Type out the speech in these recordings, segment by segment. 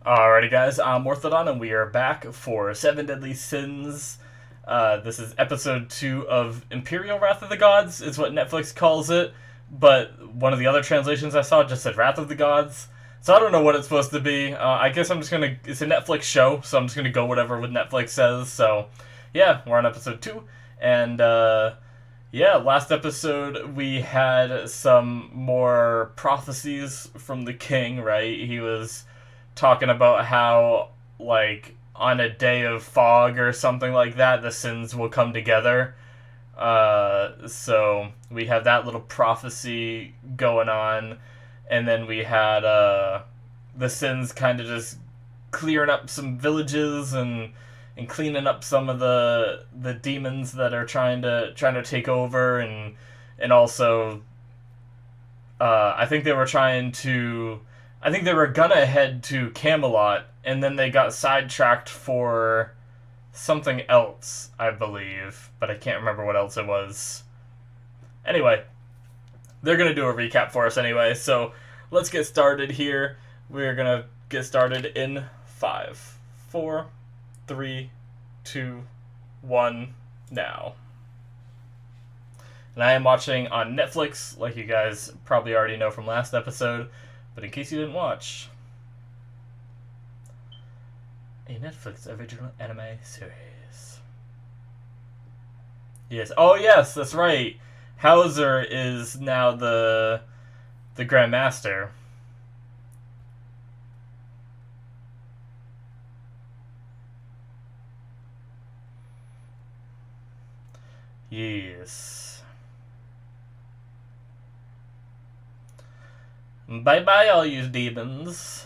Alrighty, guys, I'm Morthadon, and we are back for Seven Deadly Sins. This is episode 2 of Imperial Wrath of the Gods, is what Netflix calls it, but one of the other translations I saw just said Wrath of the Gods, so I don't know what it's supposed to be. I guess I'm just gonna... It's a Netflix show, so I'm just gonna go whatever what Netflix says, so yeah, we're on episode 2, and yeah, last episode we had some more prophecies from the king, right? He was talking about how, like, on a day of fog or something like that, the sins will come together. So we have that little prophecy going on, and then we had the sins kind of just clearing up some villages and cleaning up some of the demons that are trying to take over, and also I think they were trying to... I think they were gonna head to Camelot, and then they got sidetracked for something else, I believe, but I can't remember what else it was. Anyway, they're gonna do a recap for us anyway, so let's get started here. We're gonna get started in 5, 4, 3, 2, 1, now. And I am watching on Netflix, like you guys probably already know from last episode. But in case you didn't watch, a Netflix original anime series. Yes. Oh, yes, that's right. Hauser is now the Grand Master. Yes. Bye-bye, all you demons.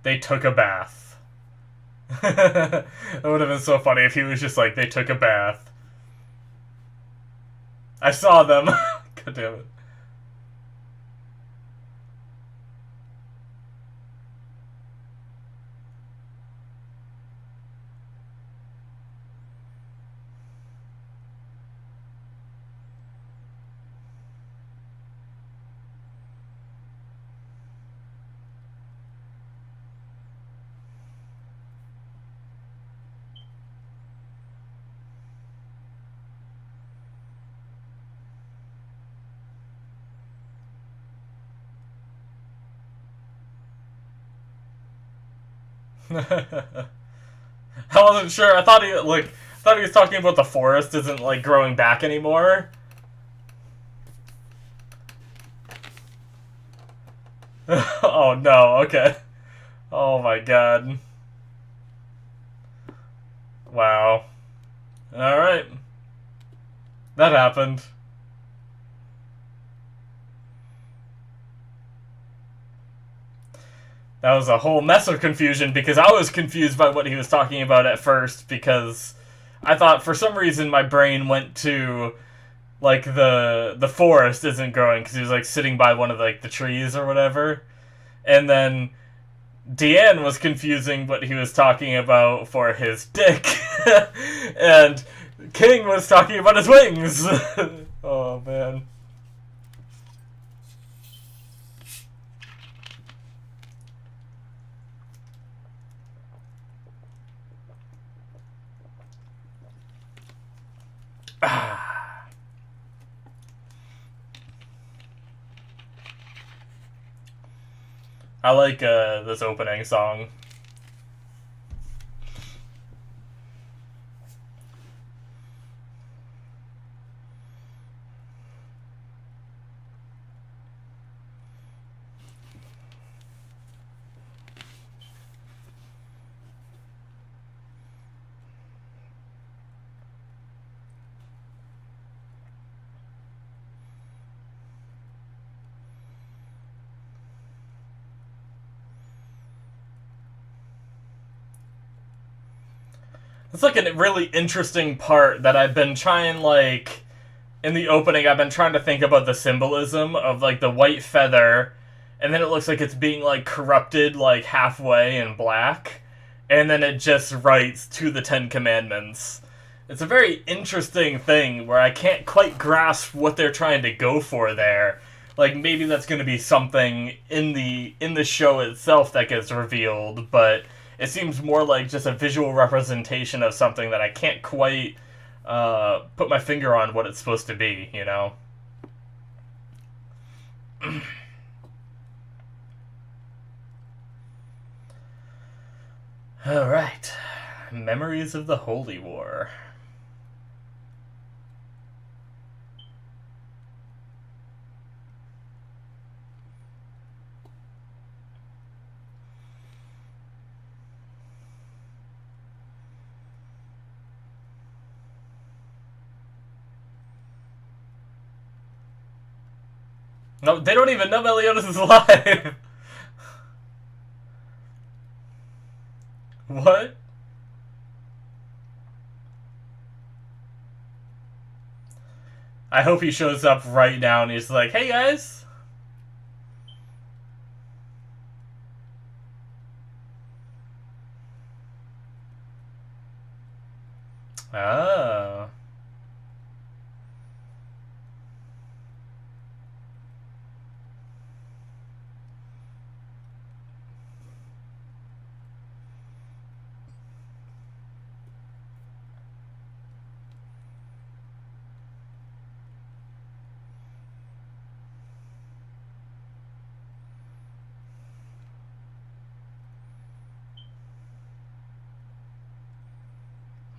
They took a bath. That would have been so funny if he was just like, they took a bath. I saw them. God damn it. I wasn't sure. I thought he was talking about the forest isn't like growing back anymore. Oh no, okay. Oh my god. Wow. Alright. That happened. That was a whole mess of confusion because I was confused by what he was talking about at first, because I thought for some reason my brain went to like the forest isn't growing because he was like sitting by one of like the trees or whatever, and then Diane was confusing what he was talking about for his dick, and King was talking about his wings. Oh man. I like this opening song. It's like a really interesting part that I've been trying, like, in the opening, I've been trying to think about the symbolism of, like, the white feather, and then it looks like it's being, like, corrupted, like, halfway in black, and then it just writes to the Ten Commandments. it's a very interesting thing where I can't quite grasp what they're trying to go for there. Like maybe that's going to be something in the show itself that gets revealed, but it seems more like just a visual representation of something that I can't quite put my finger on what it's supposed to be, you know? Alright. Memories of the Holy War. No, they don't even know Meliodas is alive! What? I hope he shows up right now and he's like, hey guys! Oh.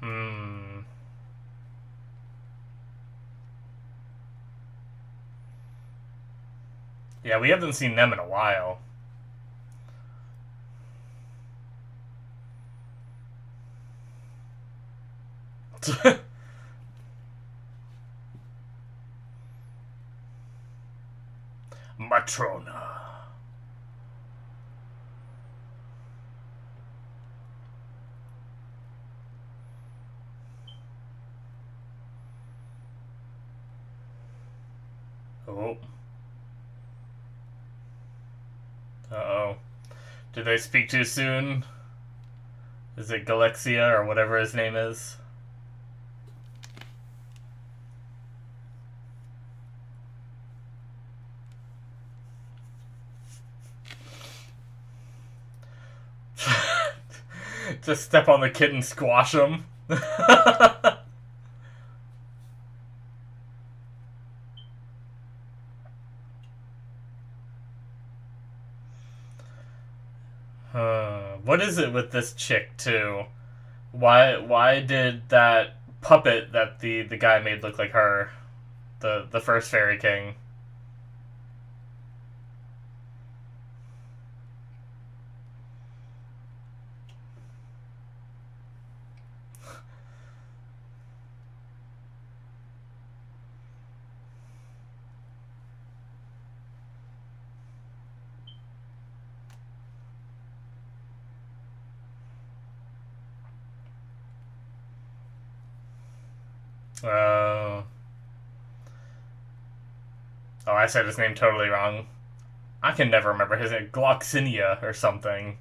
Hmm. Yeah, we haven't seen them in a while. Matrona. Oh. Uh-oh. Did they speak too soon? Is it Galexia or whatever his name is? Just step on the kid and squash him. What is it with this chick too? Why did that puppet that the guy made look like her? The first fairy king. Oh. Oh, I said his name totally wrong. I can never remember his name. Gloxinia or something.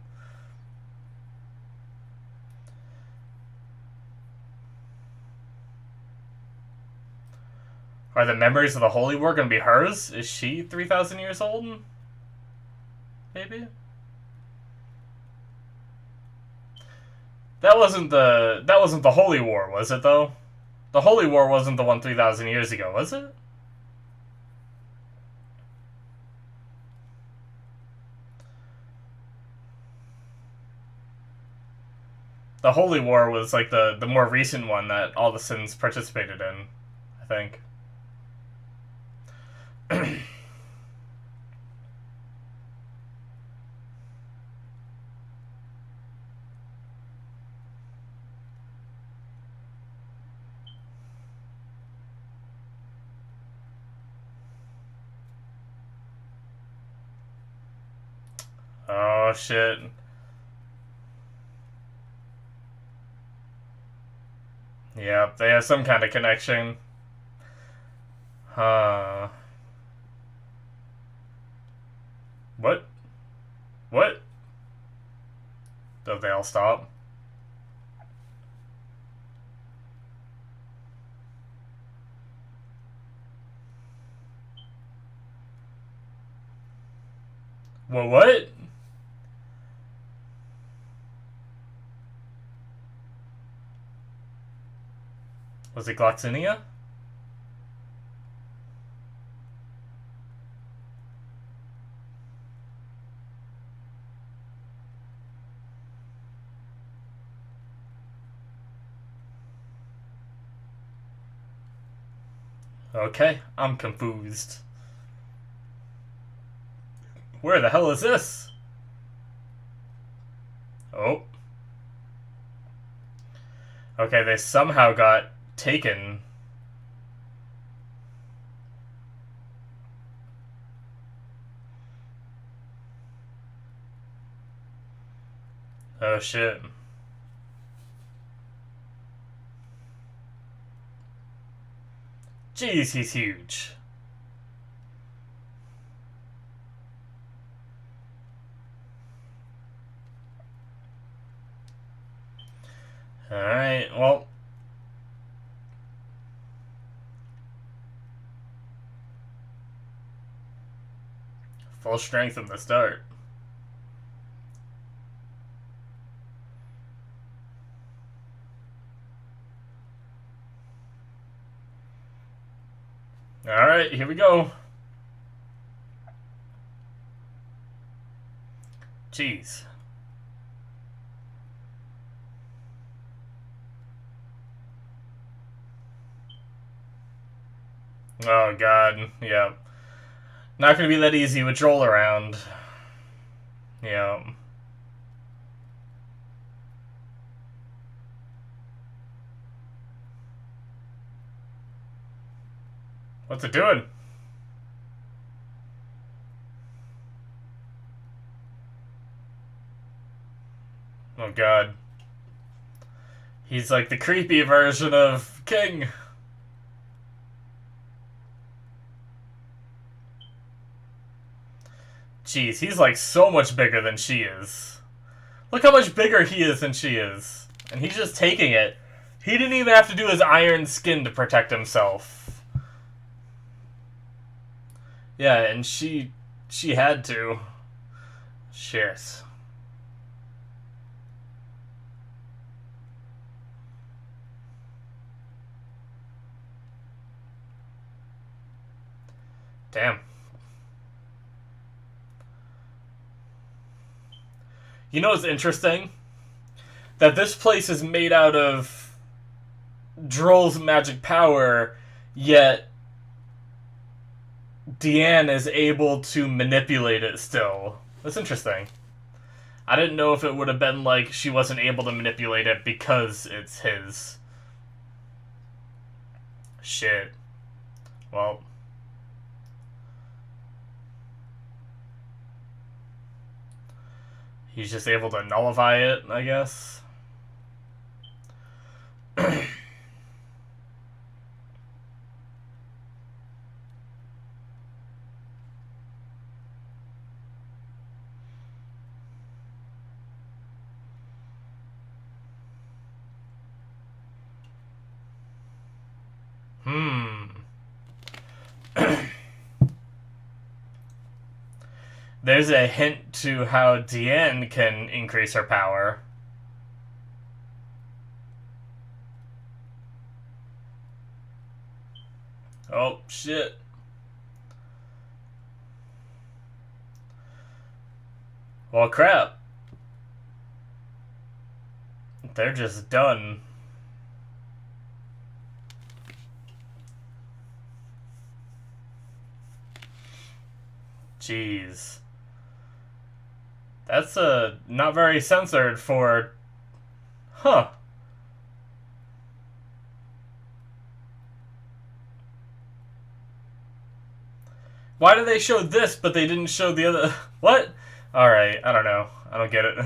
Are the memories of the Holy War going to be hers? Is she 3,000 years old? Maybe? That wasn't the Holy War, was it though? The Holy War wasn't the one 3,000 years ago, was it? The Holy War was like the more recent one that all the Sins participated in, I think. Oh shit. Yep, they have some kind of connection. Huh. What? What? Don't they all stop? Well, what? Was it Gloxinia? Okay, I'm confused. Where the hell is this? Oh. Okay, they somehow got taken. Oh shit. Jeez, he's huge. Alright, well. Full strength from the start. Alright, here we go. Jeez. Oh god, yeah. Not gonna be that easy with Joel around. Yeah. What's it doing? Oh god. He's like the creepy version of King. Jeez, he's like so much bigger than she is. Look how much bigger he is than she is. And he's just taking it. He didn't even have to do his iron skin to protect himself. Yeah, and she had to. Shit. Damn. You know what's interesting? That this place is made out of Droll's magic power, yet Diane is able to manipulate it still. That's interesting. I didn't know if it would have been like she wasn't able to manipulate it because it's his. Shit. Well. He's just able to nullify it, I guess. There's a hint to how Diane can increase her power. Oh, shit. Well, crap. They're just done. Jeez. That's not very censored for... Huh. Why did they show this, but they didn't show the other... What? Alright, I don't know. I don't get it.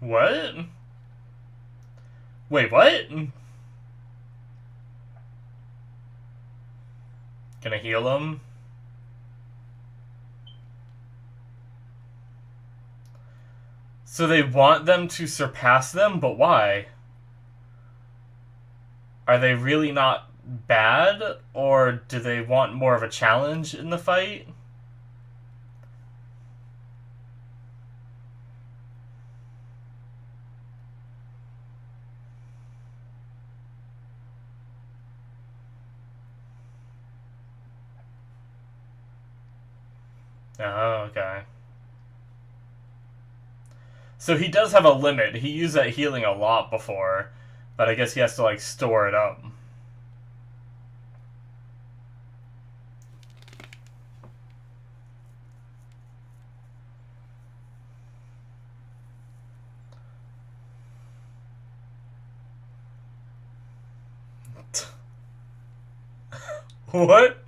What? Wait, what? Gonna heal him. So they want them to surpass them, but why? Are they really not bad, or do they want more of a challenge in the fight? Oh, okay. So he does have a limit. He used that healing a lot before, but I guess he has to, like, store it up. What?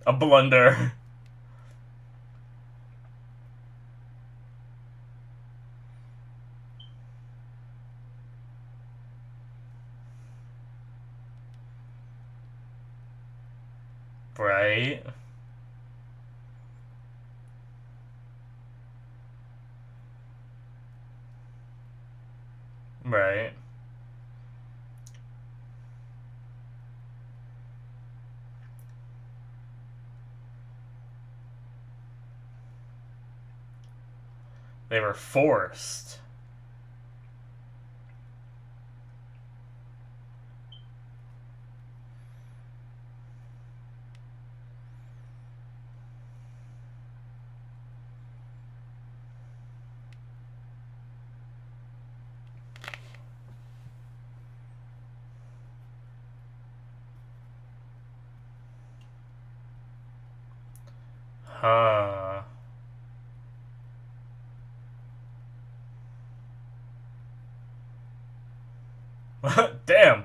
A blunder. Right. Right. They were forced. Huh. Damn.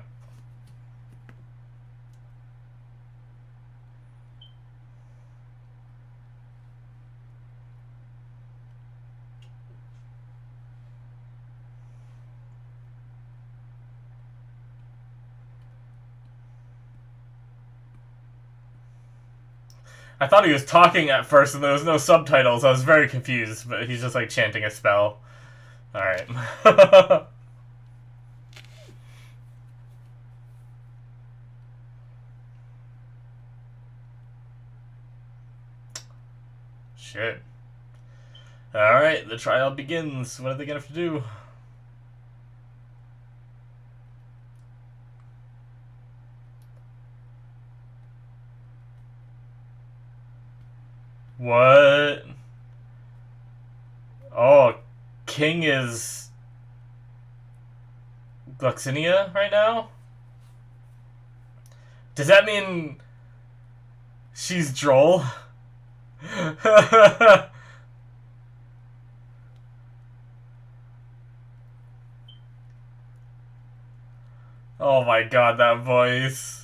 I thought he was talking at first and there was no subtitles. I was very confused, but he's just like chanting a spell. Alright. Shit. Alright, the trial begins. What are they gonna have to do? What? Oh, King is Gluxinia right now? Does that mean she's Droll? Oh my god, that voice.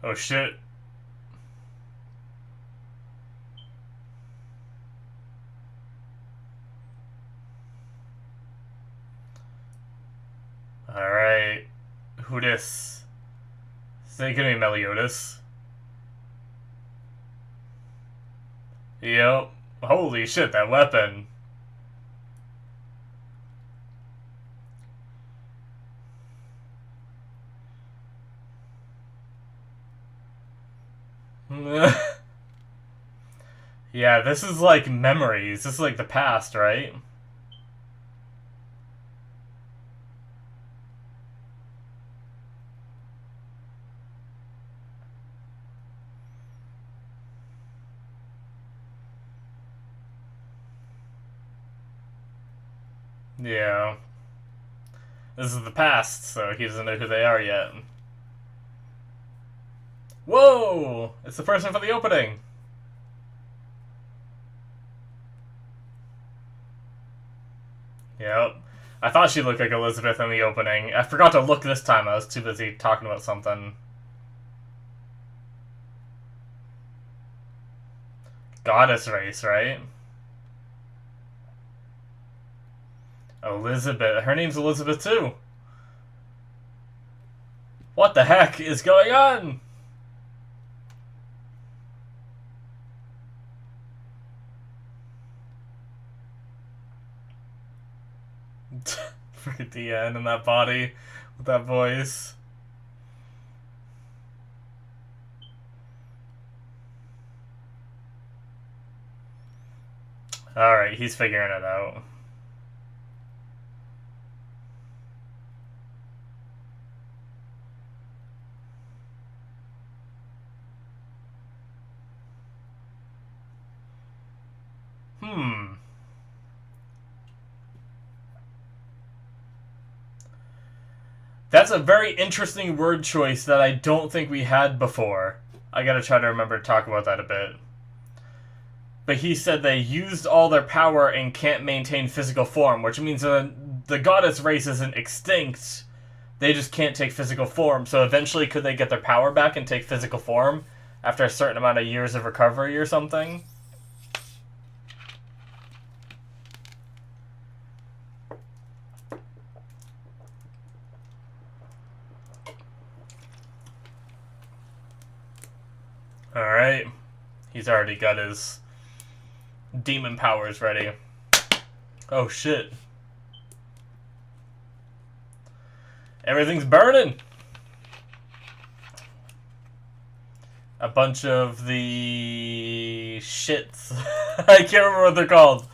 Oh shit. Alright. Who dis? Is it gonna be Meliodas? Yep. Holy shit, that weapon. Yeah, this is like memories. This is like the past, right? Yeah. This is the past, so he doesn't know who they are yet. Whoa! It's the person for the opening! Yep. I thought she looked like Elizabeth in the opening. I forgot to look this time. I was too busy talking about something. Goddess race, right? Elizabeth. Her name's Elizabeth, too. What the heck is going on? Freaking Diane in that body with that voice. Alright, he's figuring it out. That's a very interesting word choice that I don't think we had before. I gotta try to remember to talk about that a bit. But he said they used all their power and can't maintain physical form, which means the goddess race isn't extinct. They just can't take physical form. So eventually could they get their power back and take physical form after a certain amount of years of recovery or something? Alright. He's already got his demon powers ready. Oh shit. Everything's burning! A bunch of the shits. I can't remember what they're called.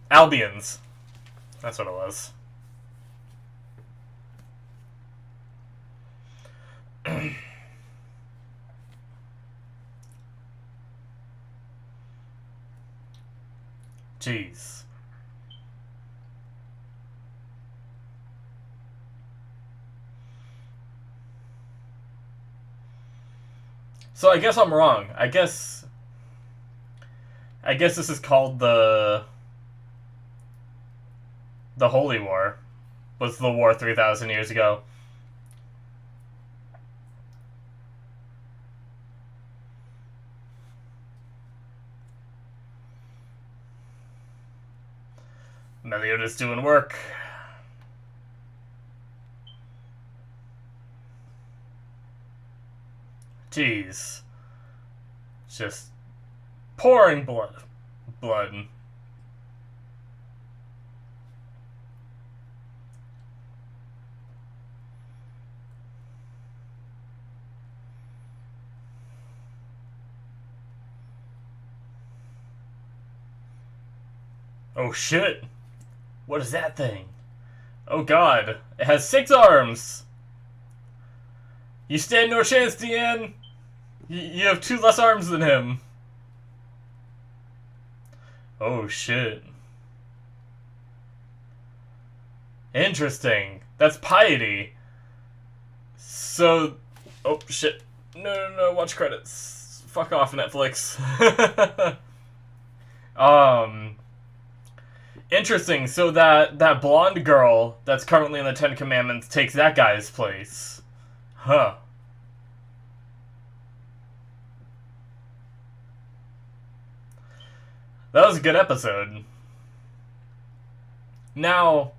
Albions. That's what it was. Jeez. So I guess I'm wrong. I guess this is called the Holy War. Was the war 3,000 years ago. Meliodas doing work. Jeez. Just pouring blood. Oh shit. What is that thing? Oh god. It has 6 arms! You stand no chance, Diane! You have 2 less arms than him. Oh shit. Interesting. That's piety. So... Oh shit. No, watch credits. Fuck off, Netflix. Interesting, so that blonde girl that's currently in the 10 Commandments takes that guy's place. Huh. That was a good episode. Now,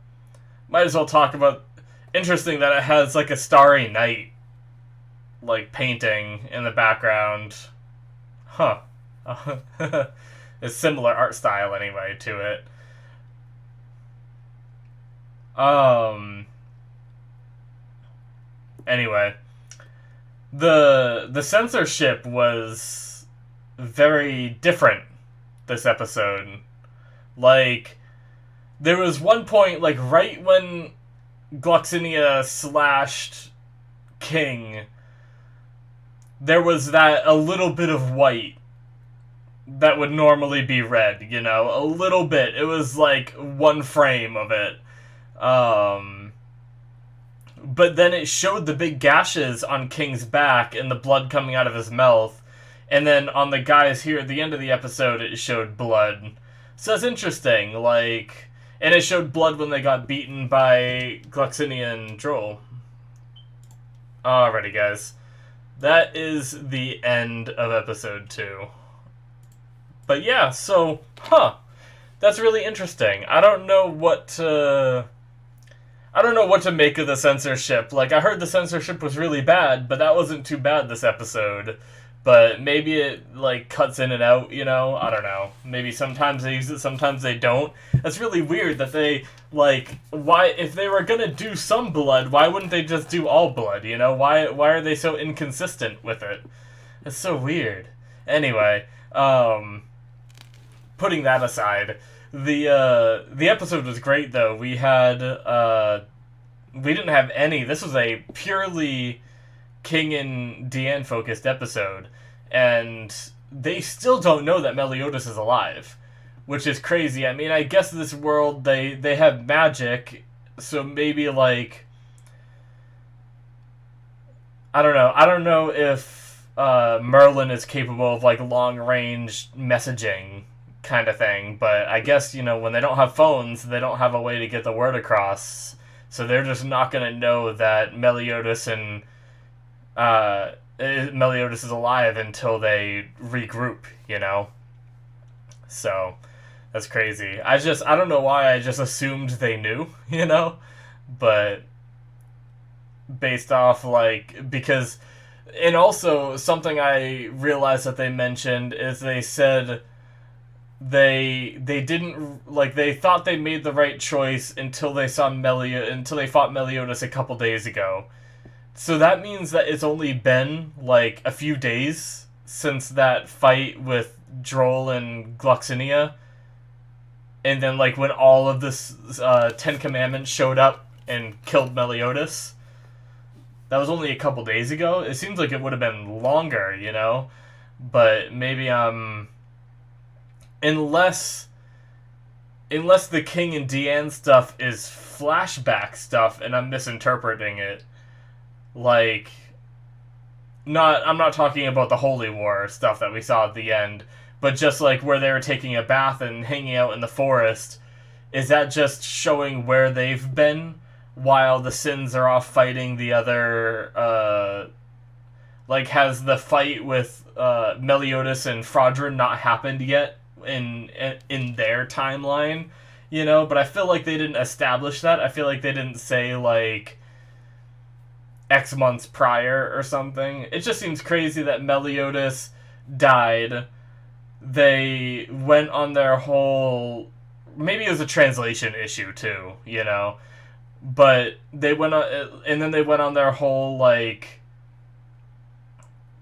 might as well talk about... Interesting that it has, like, a Starry Night, like, painting in the background. Huh. It's similar art style, anyway, to it. Anyway, the censorship was very different this episode. Like, there was one point, like, right when Gloxinia slashed King, there was that a little bit of white that would normally be red, you know? A little bit. It was, like, one frame of it. But then it showed the big gashes on King's back and the blood coming out of his mouth. And then on the guys here at the end of the episode, it showed blood. So that's interesting. Like, and it showed blood when they got beaten by Gluxinia and Droll. Alrighty, guys. That is the end of episode 2. But yeah, so, that's really interesting. I don't know what to make of the censorship. Like, I heard the censorship was really bad, but that wasn't too bad this episode. But maybe it, like, cuts in and out, you know? I don't know. Maybe sometimes they use it, sometimes they don't. That's really weird that they, like, why, if they were gonna do some blood, why wouldn't they just do all blood, you know? Why are they so inconsistent with it? It's so weird. Anyway, putting that aside, the episode was great, though. We had, we didn't have any, this was a purely King and Diane focused episode, and they still don't know that Meliodas is alive, which is crazy. I mean, I guess this world, they have magic, so maybe, like, I don't know if Merlin is capable of, like, long-range messaging kind of thing, but I guess, you know, when they don't have phones, they don't have a way to get the word across, so they're just not going to know that Meliodas is alive until they regroup, you know? So, that's crazy. I don't know why I just assumed they knew, you know? But, based off, like, because, and also, something I realized that they mentioned is they said they didn't, like, they thought they made the right choice until they fought Meliodas a couple days ago. So that means that it's only been, like, a few days since that fight with Droll and Gluxinia. And then, like, when all of this Ten Commandments showed up and killed Meliodas. That was only a couple days ago. It seems like it would have been longer, you know? But maybe, unless the King and Diane stuff is flashback stuff and I'm misinterpreting it. Like, I'm not talking about the Holy War stuff that we saw at the end, but just like where they were taking a bath and hanging out in the forest. Is that just showing where they've been while the Sins are off fighting the other, like, has the fight with Meliodas and Fraudrin not happened yet in their timeline, you know? But I feel like they didn't establish that. I feel like they didn't say, like, X months prior or something. It just seems crazy that Meliodas died. They went on their whole... Maybe it was a translation issue, too, you know? But they went on... And then they went on their whole, like,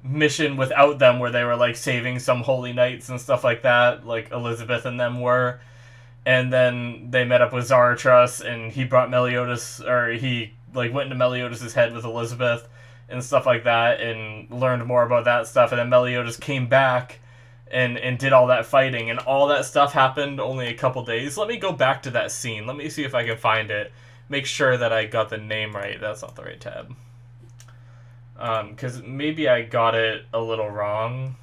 mission without them where they were, like, saving some holy knights and stuff like that, like Elizabeth and them were. And then they met up with Zarathustra, and he brought Meliodas... Or he... like, went into Meliodas' head with Elizabeth and stuff like that and learned more about that stuff. And then Meliodas came back and did all that fighting. And all that stuff happened only a couple days. Let me go back to that scene. Let me see if I can find it. Make sure that I got the name right. That's not the right tab. Because maybe I got it a little wrong.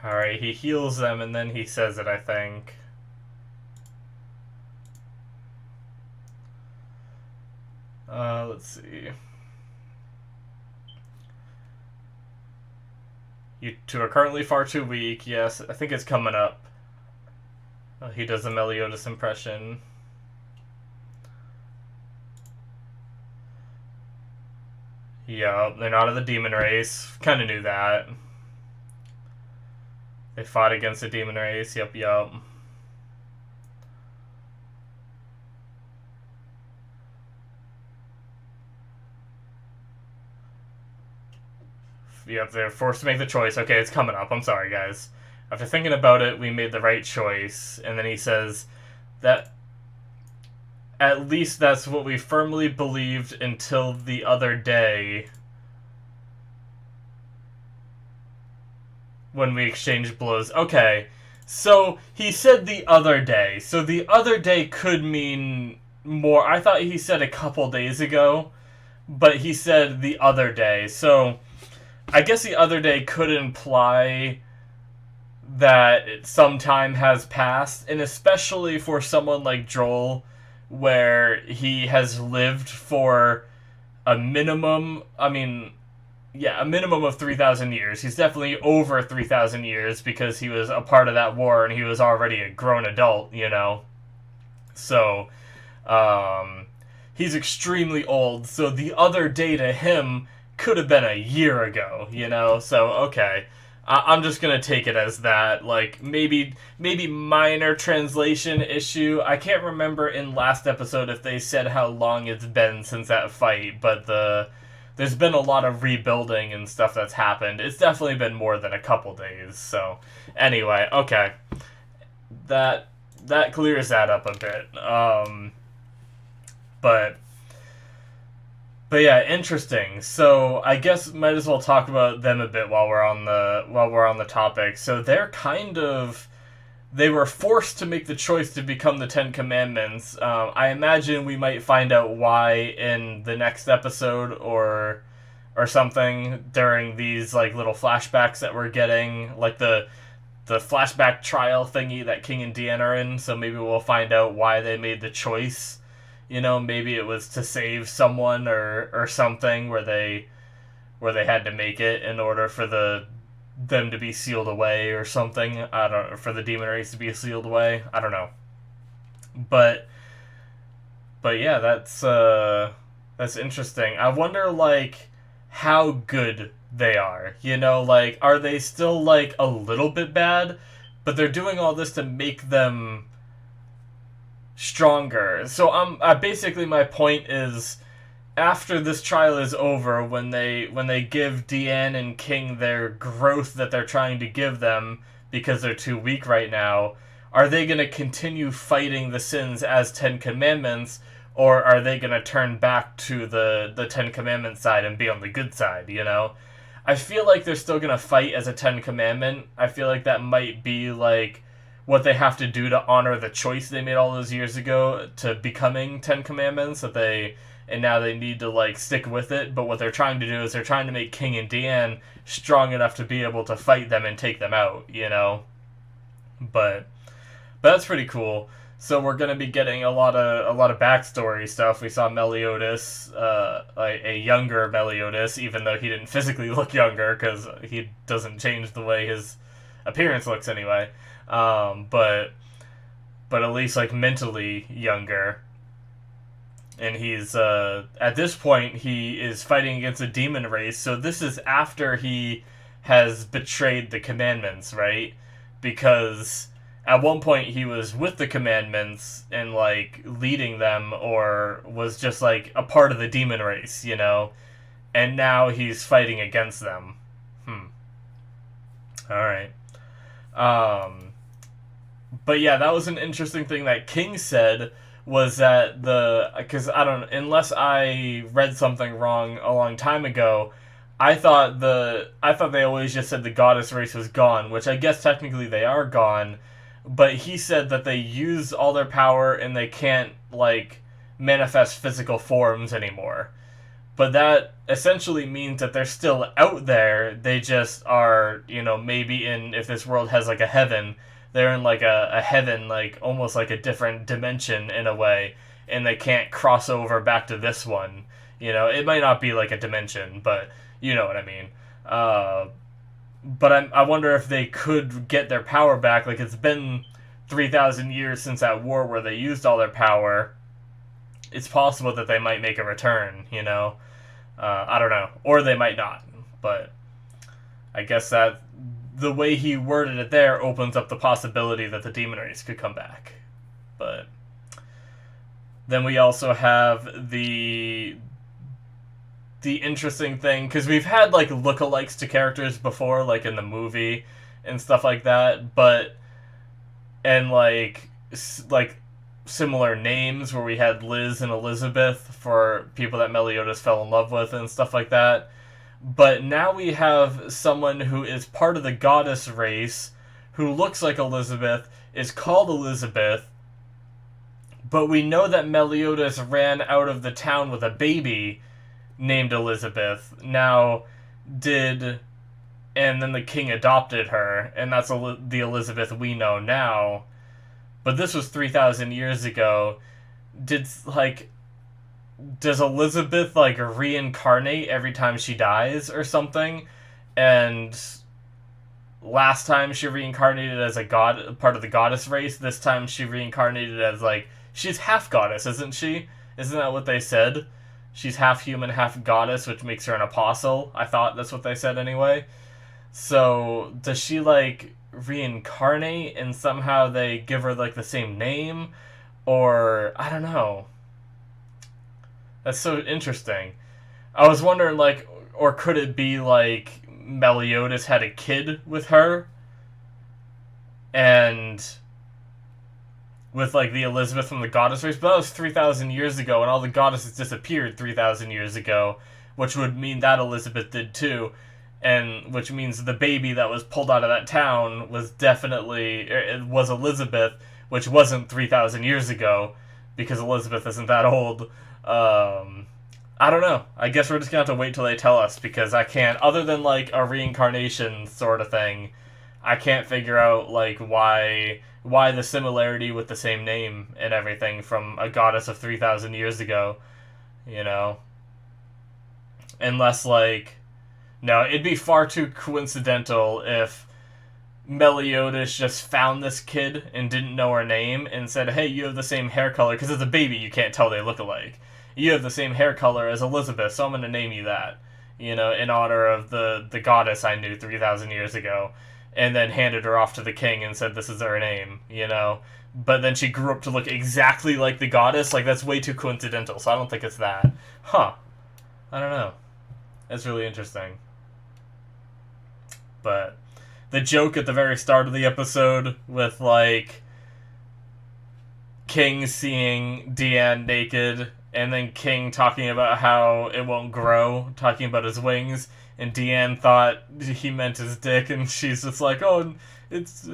Alright, he heals them and then he says it, I think. Let's see. You two are currently far too weak. Yes, I think it's coming up. He does a Meliodas impression. Yup, they're not of the demon race. Kinda knew that. They fought against the demon race. Yup. Yep, they're forced to make the choice. Okay, it's coming up. I'm sorry, guys. After thinking about it, we made the right choice. And then he says that at least that's what we firmly believed until the other day when we exchanged blows. Okay, So he said the other day. So the other day could mean more. I thought he said a couple days ago, but he said the other day. So I guess the other day could imply that some time has passed, and especially for someone like Joel, where he has lived for a minimum, I mean, yeah, a minimum of 3,000 years. He's definitely over 3,000 years because he was a part of that war and he was already a grown adult, you know? So, he's extremely old, so the other day to him could have been a year ago, you know? So, okay. I'm just gonna take it as that, like, maybe minor translation issue. I can't remember in last episode if they said how long it's been since that fight, but there's been a lot of rebuilding and stuff that's happened. It's definitely been more than a couple days, so, anyway, okay. That clears that up a bit, But yeah, interesting. So I guess might as well talk about them a bit while we're on the topic. So they were forced to make the choice to become the Ten Commandments. I imagine we might find out why in the next episode or something during these like little flashbacks that we're getting, like the flashback trial thingy that King and Diane are in. So maybe we'll find out why they made the choice. You know, maybe it was to save someone or something where they had to make it in order for them to be sealed away or something. I don't know, for the demon race to be sealed away. I don't know. But yeah, that's interesting. I wonder like how good they are. You know, like are they still like a little bit bad, but they're doing all this to make them stronger. So basically my point is, after this trial is over, when they give Diane and King their growth that they're trying to give them because they're too weak right now, are they going to continue fighting the sins as Ten Commandments, or are they going to turn back to the Ten Commandments side and be on the good side, you know? I feel like they're still going to fight as a Ten Commandment. I feel like that might be like what they have to do to honor the choice they made all those years ago to becoming Ten Commandments, and now they need to like stick with it. But what they're trying to do is they're trying to make King and Diane strong enough to be able to fight them and take them out, you know. But that's pretty cool. So we're gonna be getting a lot of backstory stuff. We saw Meliodas, a younger Meliodas, even though he didn't physically look younger because he doesn't change the way his appearance looks anyway. But at least like mentally younger. And he's at this point he is fighting against a demon race. So this is after he has betrayed the commandments, right? Because at one point he was with the commandments and like leading them, or was just like a part of the demon race, you know. And now he's fighting against them. All right. But yeah, that was an interesting thing that King said, was that because unless I read something wrong a long time ago, I thought they always just said the goddess race was gone, which I guess technically they are gone, but he said that they use all their power and they can't like manifest physical forms anymore. But that essentially means that they're still out there. They just are, you know, maybe if this world has like a heaven, they're in like a heaven, like almost like a different dimension in a way, and they can't cross over back to this one. You know, it might not be like a dimension, but you know what I mean. But I wonder if they could get their power back. Like, it's been 3,000 years since that war where they used all their power. It's possible that they might make a return, you know? I don't know. Or they might not. But I guess that the way he worded it there opens up the possibility that the demon race could come back. But then we also have the interesting thing, because we've had like lookalikes to characters before, like in the movie and stuff like that, and like similar names, where we had Liz and Elizabeth for people that Meliodas fell in love with and stuff like that. But now we have someone who is part of the goddess race, who looks like Elizabeth, is called Elizabeth, but we know that Meliodas ran out of the town with a baby named Elizabeth. Now, and then the king adopted her, and that's the Elizabeth we know now. But this was 3,000 years ago. Does Elizabeth, reincarnate every time she dies or something? And last time she reincarnated as a god, part of the goddess race. This time she reincarnated as, she's half goddess, isn't she? Isn't that what they said? She's half human, half goddess, which makes her an apostle. I thought that's what they said anyway. So, does she, reincarnate and somehow they give her, the same name? Or, I don't know. That's so interesting. I was wondering, or could it be, Meliodas had a kid with her? And with, the Elizabeth from the goddess race? But that was 3,000 years ago, and all the goddesses disappeared 3,000 years ago, which would mean that Elizabeth did too. And which means the baby that was pulled out of that town was was Elizabeth, which wasn't 3,000 years ago, because Elizabeth isn't that old. I don't know. I guess we're just gonna have to wait till they tell us, because I can't, other than a reincarnation sort of thing, I can't figure out why the similarity with the same name and everything from a goddess of 3,000 years ago, unless no, it'd be far too coincidental if Meliodas just found this kid and didn't know her name and said, hey, you have the same hair color, because as a baby you can't tell they look alike. You have the same hair color as Elizabeth, so I'm going to name you that, in honor of the goddess I knew 3,000 years ago, and then handed her off to the king and said this is her name, But then she grew up to look exactly like the goddess. That's way too coincidental, so I don't think it's that. Huh. I don't know. That's really interesting. But the joke at the very start of the episode with, King seeing Diane naked, and then King talking about how it won't grow, talking about his wings, and Diane thought he meant his dick, and she's just like, oh, it's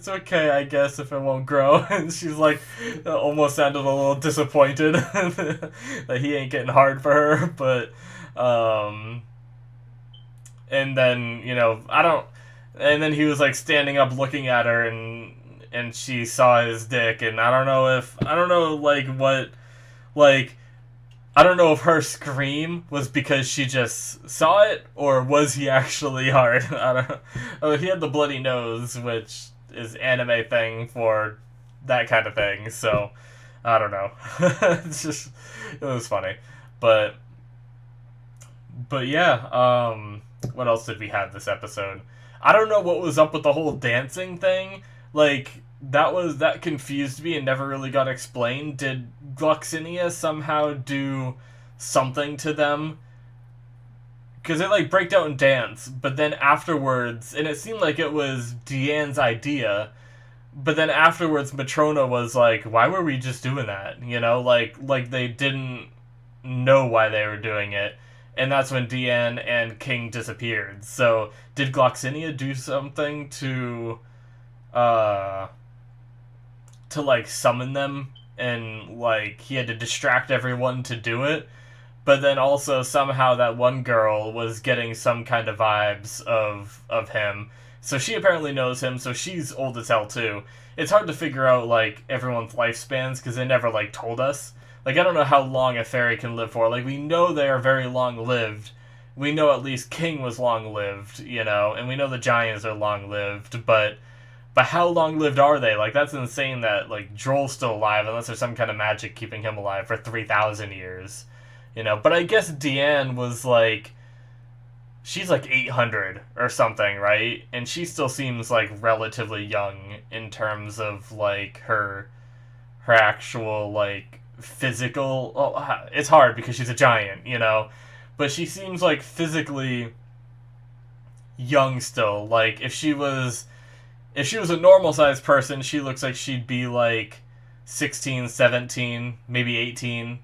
okay, I guess, if it won't grow. And she's almost sounded a little disappointed that he ain't getting hard for her, but, and then, and then he was, standing up looking at her, and she saw his dick, and I don't know if her scream was because she just saw it, or was he actually hard? I don't know. Oh, he had the bloody nose, which is anime thing for that kind of thing, so, I don't know. It was funny. But yeah, what else did we have this episode? I don't know what was up with the whole dancing thing. That confused me and never really got explained. Did Gloxinia somehow do something to them? Because they, break out and dance, but then afterwards, and it seemed like it was Deanne's idea, but then afterwards Matrona was like, why were we just doing that? They didn't know why they were doing it. And that's when Diane and King disappeared. So, did Gloxinia do something to summon them? And, he had to distract everyone to do it? But then also, somehow, that one girl was getting some kind of vibes of him. So she apparently knows him, so she's old as hell, too. It's hard to figure out, everyone's lifespans, because they never, told us. I don't know how long a fairy can live for. We know they are very long-lived. We know at least King was long-lived, and we know the giants are long-lived, but how long-lived are they? That's insane that, Droll's still alive, unless there's some kind of magic keeping him alive for 3,000 years, But I guess Diane was, she's, 800 or something, right? And she still seems, relatively young in terms of, her actual, physical. Well, it's hard because she's a giant, but she seems physically young still. If she was a normal sized person, she looks like she'd be 16, 17, maybe 18,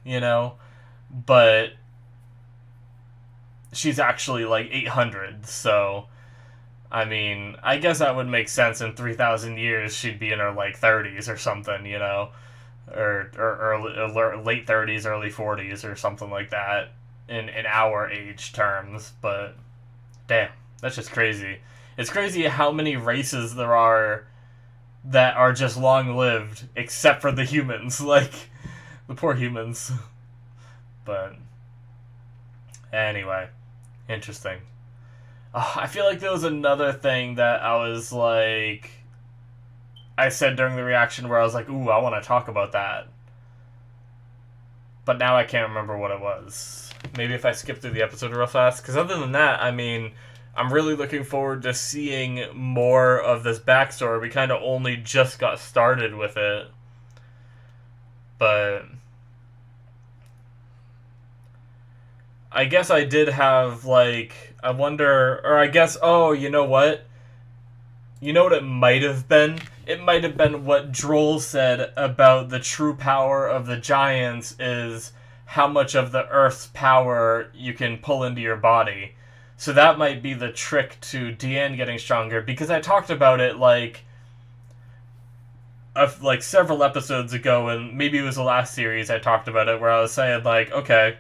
but she's actually 800, so I mean, I guess that would make sense. In 3,000 years, she'd be in her, like, 30s or something, you know? Or late 30s, early 40s, or something like that, in our age terms. But, damn, that's just crazy. It's crazy how many races there are that are just long-lived, except for the humans. Like, the poor humans. But, anyway, interesting. I feel like there was another thing that I was like, I said during the reaction where I was like, ooh, I want to talk about that. But now I can't remember what it was. Maybe if I skip through the episode real fast. Because other than that, I mean, I'm really looking forward to seeing more of this backstory. We kind of only just got started with it. But I guess I did have, like, I wonder, or I guess, oh, you know what? You know what it might have been? It might have been what Droll said about the true power of the giants is how much of the Earth's power you can pull into your body. So that might be the trick to Diane getting stronger, because I talked about it, like several episodes ago, and maybe it was the last series I talked about it, where I was saying, like, okay,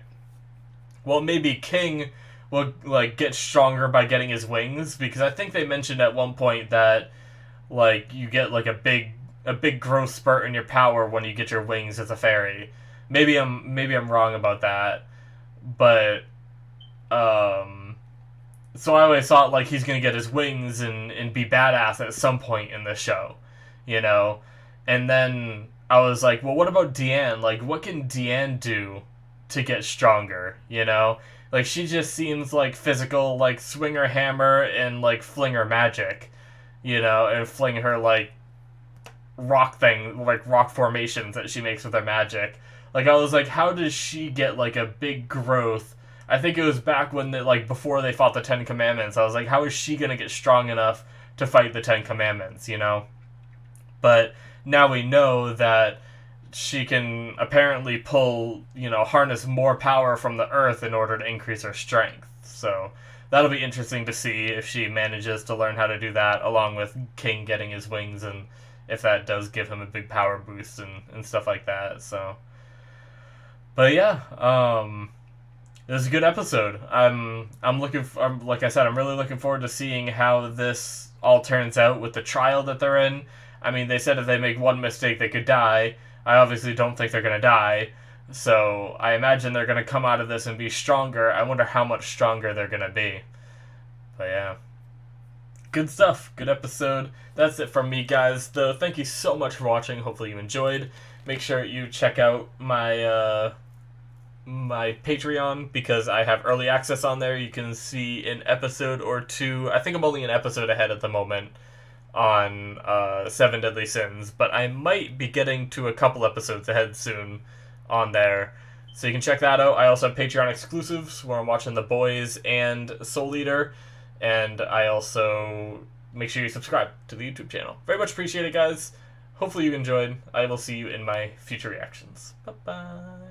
well, maybe King will, like, get stronger by getting his wings, because I think they mentioned at one point that, like, you get, like, a big growth spurt in your power when you get your wings as a fairy. Maybe I'm wrong about that, but so I always thought, like, he's gonna get his wings and be badass at some point in the show, you know. And then I was like, well, what about Diane? Like, what can Diane do to get stronger, you know? Like, she just seems like physical, like, swing her hammer and, like, fling her magic, you know, and fling her, like, rock formations that she makes with her magic. Like, I was like, how does she get, like, a big growth? I think it was back when, before they fought the Ten Commandments. I was like, how is she gonna get strong enough to fight the Ten Commandments, you know? But now we know that she can apparently pull, you know, harness more power from the earth in order to increase her strength. So that'll be interesting to see if she manages to learn how to do that, along with King getting his wings, and if that does give him a big power boost and stuff like that. So, but yeah, it was a good episode. Like I said, I'm really looking forward to seeing how this all turns out with the trial that they're in. I mean, they said if they make one mistake, they could die. I obviously don't think they're going to die, so I imagine they're going to come out of this and be stronger. I wonder how much stronger they're going to be. But yeah. Good stuff. Good episode. That's it from me, guys. Though, thank you so much for watching. Hopefully you enjoyed. Make sure you check out my my Patreon, because I have early access on there. You can see an episode or two. I think I'm only an episode ahead at the moment on 7 Deadly Sins, but I might be getting to a couple episodes ahead soon on there, so you can check that out. I also have Patreon exclusives where I'm watching The Boys and Soul Eater, and I also make sure you subscribe to the YouTube channel. Very much appreciate it, guys. Hopefully you enjoyed. I will see you in my future reactions. Bye-bye.